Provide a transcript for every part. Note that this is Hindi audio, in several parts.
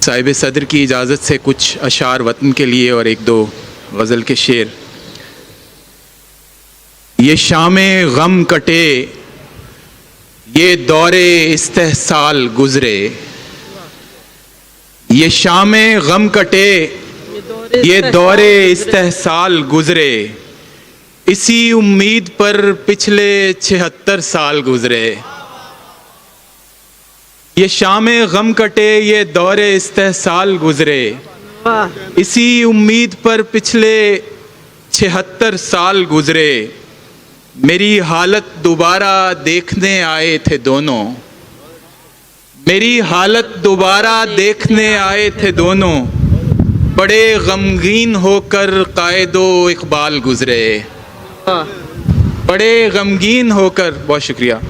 साहिब सदर की इजाज़त से कुछ अशार वतन के लिए और एक दो गज़ल के शेर। ये शामे गम कटे, ये दौरे इस्तेहसाल गुज़रे। ये शामे गम कटे, ये दौरे इस्तेहसाल गुज़रे। इसी उम्मीद पर पिछले 76 साल गुज़रे। ये शामे गम कटे, ये दौरे इस्तेहसाल गुज़रे। इसी उम्मीद पर पिछले 76 साल गुज़रे। मेरी हालत दोबारा देखने आए थे दोनों। मेरी हालत दोबारा देखने आए थे दोनों। बड़े गमगीन होकर कायदो इकबाल गुज़रे। बड़े गमगीन होकर, बहुत शुक्रिया।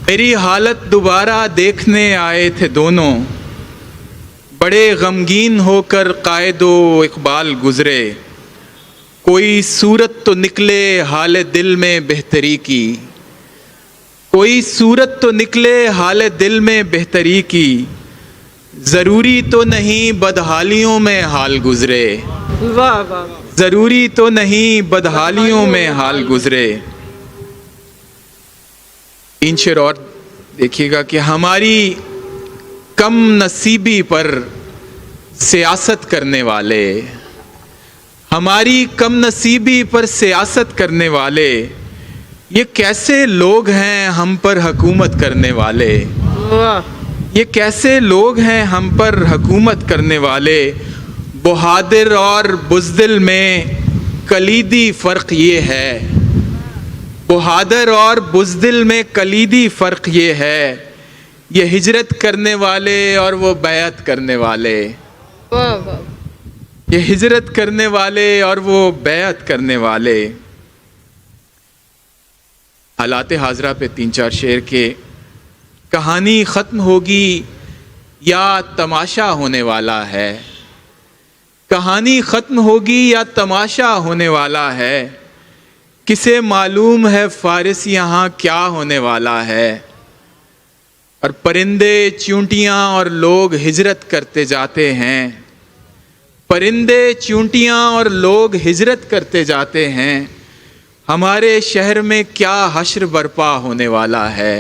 मेरी हालत दोबारा देखने आए थे दोनों। बड़े गमगीन होकर कायदो इकबाल गुज़रे। कोई सूरत तो निकले हाल दिल में बेहतरी की। कोई सूरत तो निकले हाल दिल में बेहतरी की। ज़रूरी तो नहीं बदहालियों में हाल गुज़रे। ज़रूरी तो नहीं बदहालियों में हाल गुज़रे। 3 शेर और देखिएगा कि हमारी कम नसीबी पर सियासत करने वाले, हमारी कम नसीबी पर सियासत करने वाले, ये कैसे लोग हैं हम पर हुकूमत करने वाले। ये कैसे लोग हैं हम पर हुकूमत करने वाले। बहादुर और बुज़दिल में कलीदी फ़र्क ये है। बहादुर और बुज़दिल में कलीदी फ़र्क ये है। ये हिजरत करने वाले और वो बैत करने वाले। ये हिजरत करने वाले और वो बैत करने वाले। हालात हाजरा पे 3-4 शेर के। कहानी ख़त्म होगी या तमाशा होने वाला है। कहानी ख़त्म होगी या तमाशा होने वाला है। किसे मालूम है फारिस यहाँ क्या होने वाला है। और परिंदे चूंटियाँ और लोग हिजरत करते जाते हैं। परिंदे चूंटियाँ और लोग हिजरत करते जाते हैं। हमारे शहर में क्या हश्र बर्पा होने वाला है।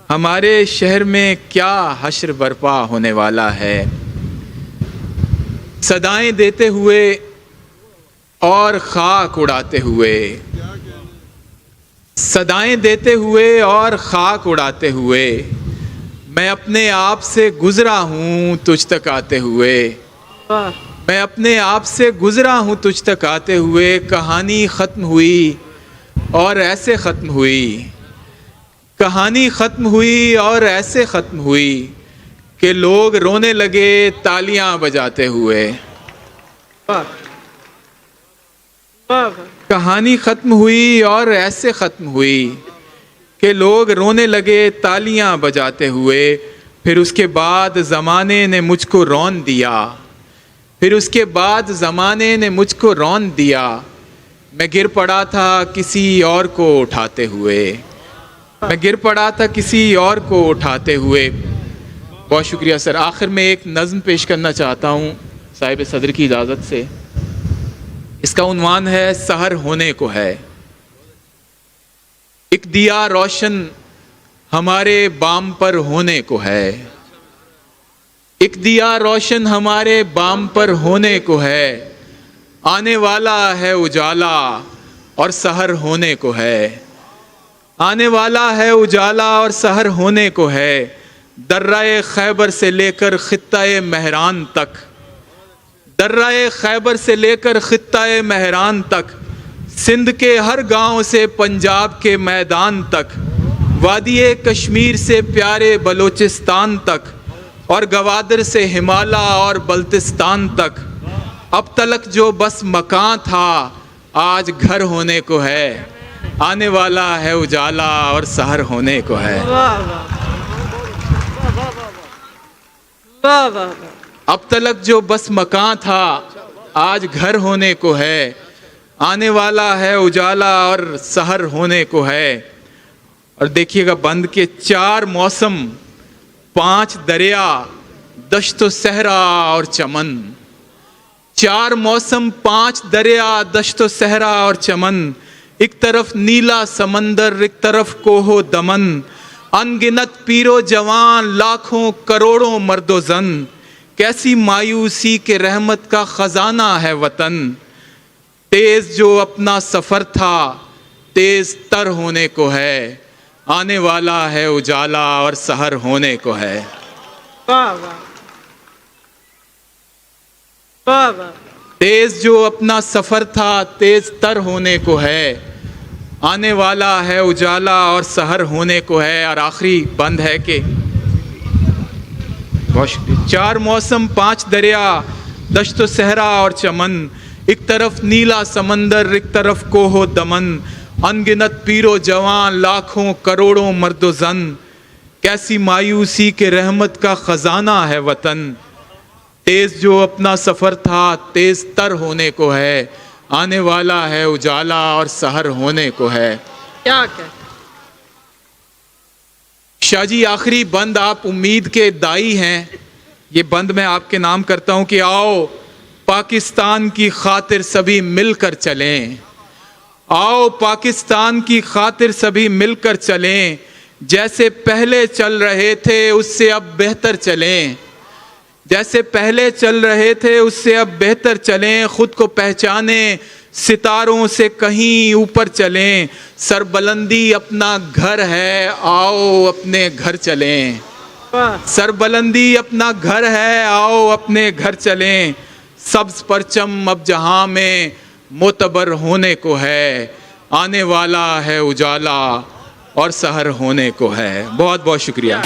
हमारे शहर में क्या हश्र बर्पा होने वाला है। सदाएं देते हुए और खाक उड़ाते हुए। सदाएं देते हुए और खाक उड़ाते हुए। मैं अपने आप से गुजरा हूँ तुझ तक आते हुए। मैं अपने आप से गुजरा हूँ तुझ तक आते हुए। कहानी ख़त्म हुई और ऐसे ख़त्म हुई। कहानी ख़त्म हुई और ऐसे ख़त्म हुई कि लोग रोने लगे तालियां बजाते हुए। कहानी ख़त्म हुई और ऐसे ख़त्म हुई कि लोग रोने लगे तालियां बजाते हुए। फिर उसके बाद ज़माने ने मुझको रौन दिया। फिर उसके बाद ज़माने ने मुझको रौन दिया। मैं गिर पड़ा था किसी और को उठाते हुए। मैं गिर पड़ा था किसी और को उठाते हुए। बहुत शुक्रिया सर। आखिर में एक नज़्म पेश करना चाहता हूँ साहिब सदर की इजाज़त से। इसका उन्वान है सहर होने को है। एक दिया रोशन हमारे बाम पर होने को है। एक दिया रोशन हमारे बाम पर होने को है। आने वाला है उजाला और सहर होने को है। आने वाला है उजाला और सहर होने को है। दर्राए खैबर से लेकर खित्ताए महरान तक। दर्राए खैबर से लेकर खित्ताए महरान तक। सिंध के हर गांव से पंजाब के मैदान तक। वादिये कश्मीर से प्यारे बलोचिस्तान तक। और गवादर से हिमालय और बल्तिस्तान तक। अब तलक जो बस मकान था आज घर होने को है। आने वाला है उजाला और सहर होने को है। अब तलक जो बस मकान था आज घर होने को है। आने वाला है उजाला और सहर होने को है। और देखिएगा बंद के 4 मौसम 5 दरिया, दश्तो सहरा और चमन। 4 मौसम, 5 दरिया, दश्तो सहरा और चमन। एक तरफ नीला समंदर, एक तरफ कोहो दमन। अनगिनत पीरो जवान, लाखों करोड़ों मर्दो जन। कैसी मायूसी के रहमत का खजाना है वतन। तेज जो अपना सफर था, तेज तर होने को है। आने वाला है उजाला और सहर होने को है। वाह वाह वाह वाह। तेज जो अपना सफर था, तेज तर होने को है। आने वाला है उजाला और सहर होने को है। और आखिरी बंद है कि 4 मौसम, 5 दरिया, दश्तो सहरा और चमन। एक तरफ नीला समंदर, एक तरफ कोहो दमन। अनगिनत पीरो जवान, लाखों करोड़ों मर्दो जन। कैसी मायूसी के रहमत का खजाना है वतन। तेज जो अपना सफर था, तेज तर होने को है। आने वाला है उजाला और सहर होने को है। क्या क्या शाह जी, आखिरी बंद आप उम्मीद के दाई हैं। ये बंद मैं आपके नाम करता हूं कि आओ पाकिस्तान की खातिर सभी मिलकर चलें। आओ पाकिस्तान की खातिर सभी मिलकर चलें। जैसे पहले चल रहे थे उससे अब बेहतर चलें। जैसे पहले चल रहे थे उससे अब बेहतर चलें। खुद को पहचानें, सितारों से कहीं ऊपर चलें। सरबलंदी अपना घर है, आओ अपने घर चलें। वाह। सरबलंदी अपना घर है, आओ अपने घर चलें। सब्ज परचम अब जहां में मोतबर होने को है। आने वाला है उजाला और सहर होने को है। बहुत बहुत शुक्रिया।